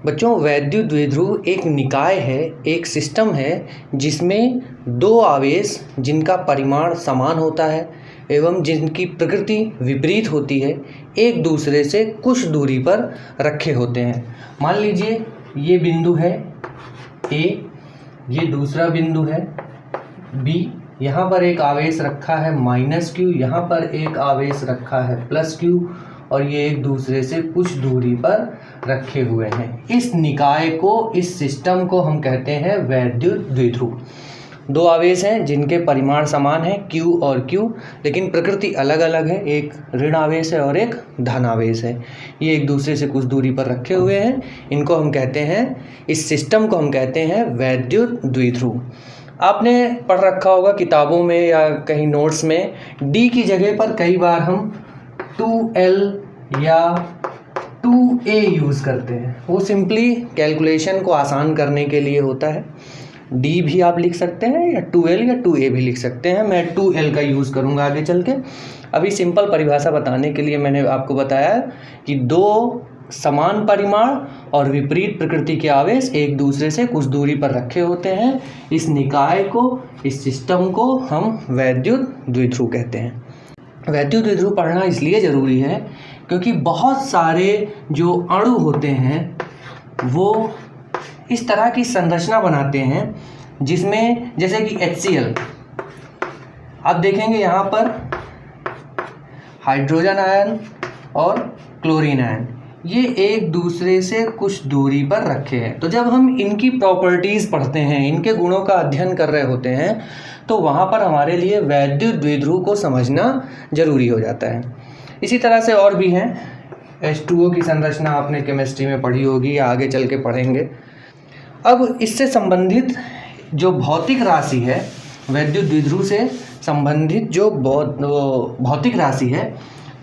बच्चों, वैद्युत द्विध्रुव एक निकाय है, एक सिस्टम है जिसमें दो आवेश जिनका परिमाण समान होता है एवं जिनकी प्रकृति विपरीत होती है, एक दूसरे से कुछ दूरी पर रखे होते हैं। मान लीजिए ये बिंदु है A, ये दूसरा बिंदु है B, यहाँ पर एक आवेश रखा है -Q, यहाँ पर एक आवेश रखा है +Q और ये एक दूसरे से कुछ दूरी पर रखे हुए हैं। इस निकाय को, इस सिस्टम को हम कहते हैं वैद्युत द्विध्रुव। दो आवेश हैं जिनके परिमाण समान है Q और Q, लेकिन प्रकृति अलग अलग है। एक ऋण आवेश है और एक धन आवेश है। ये एक दूसरे से कुछ दूरी पर रखे हुए हैं। इनको हम कहते हैं, इस सिस्टम को हम कहते हैं वैद्युत द्विध्रुव। आपने पढ़ रखा होगा किताबों में या कहीं नोट्स में, D की जगह पर कई बार हम 2L या 2A यूज़ करते हैं। वो सिंपली कैलकुलेशन को आसान करने के लिए होता है। D भी आप लिख सकते हैं या 2L या 2A भी लिख सकते हैं। मैं 2L का यूज़ करूँगा आगे चल के। अभी सिंपल परिभाषा बताने के लिए मैंने आपको बताया कि दो समान परिमाण और विपरीत प्रकृति के आवेश एक दूसरे से कुछ दूरी पर रखे होते हैं। इस निकाय को, इस सिस्टम को हम वैद्युत द्विध्रुव कहते हैं। वैद्युत द्विध्रुव पढ़ना इसलिए ज़रूरी है क्योंकि बहुत सारे जो अणु होते हैं वो इस तरह की संरचना बनाते हैं जिसमें, जैसे कि HCl, आप देखेंगे यहाँ पर हाइड्रोजन आयन और क्लोरीन आयन, ये एक दूसरे से कुछ दूरी पर रखे हैं। तो जब हम इनकी प्रॉपर्टीज़ पढ़ते हैं, इनके गुणों का अध्ययन कर रहे होते हैं, तो वहाँ पर हमारे लिए वैद्युत द्विध्रुव को समझना ज़रूरी हो जाता है। इसी तरह से और भी हैं। H2O की संरचना आपने केमिस्ट्री में पढ़ी होगी या आगे चल के पढ़ेंगे। अब इससे संबंधित जो भौतिक राशि है, वैद्युत द्विध्रुव से संबंधित जो भौतिक राशि है,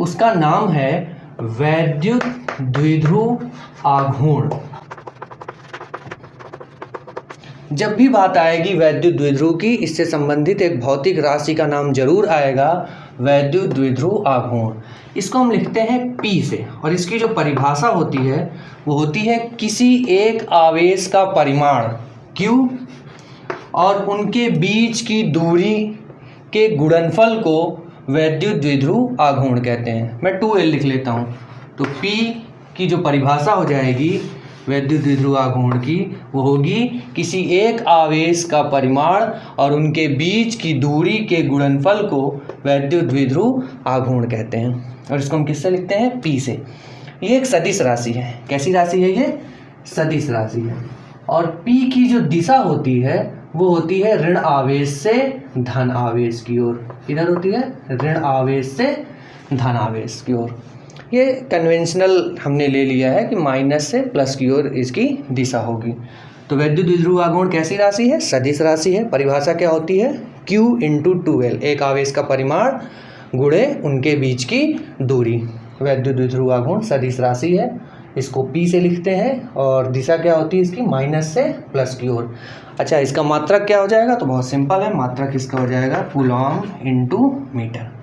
उसका नाम है वैद्युत द्विध्रुव आघूर्ण। जब भी बात आएगी वैद्युत द्विध्रुव की, इससे संबंधित एक भौतिक राशि का नाम जरूर आएगा, वैद्युत द्विध्रुव आघूर्ण। इसको हम लिखते हैं P से, और इसकी जो परिभाषा होती है वो होती है किसी एक आवेश का परिमाण Q और उनके बीच की दूरी के गुणनफल को वैद्युत द्विध्रुव आघूर्ण कहते हैं। मैं 2L लिख लेता हूँ। तो P की जो परिभाषा हो जाएगी वैद्युत द्विध्रुव आघूर्ण की, वो होगी किसी एक आवेश का परिमाण और उनके बीच की दूरी के गुणनफल को वैद्युत द्विध्रुव आघूर्ण कहते हैं। और इसको हम किससे लिखते हैं? P से। ये एक सदिश राशि है। कैसी राशि है ये? सदिश राशि है। और P की जो दिशा होती है वो होती है ऋण आवेश से धन आवेश की ओर। किधर होती है? ऋण आवेश से धन आवेश की ओर। ये कन्वेंशनल हमने ले लिया है कि माइनस से प्लस की ओर इसकी दिशा होगी। तो वैद्युत द्विध्रुव आघूर्ण कैसी राशि है? सदिश राशि है। परिभाषा क्या होती है? Q × 2L, एक आवेश का परिमाण गुणे उनके बीच की दूरी। वैद्युत द्विध्रुव आघूर्ण सदिश राशि है। इसको P से लिखते हैं और दिशा क्या होती है इसकी? माइनस से प्लस की ओर। अच्छा, इसका मात्रक क्या हो जाएगा? तो बहुत सिंपल है, मात्रक इसका हो जाएगा कूलॉम × मीटर।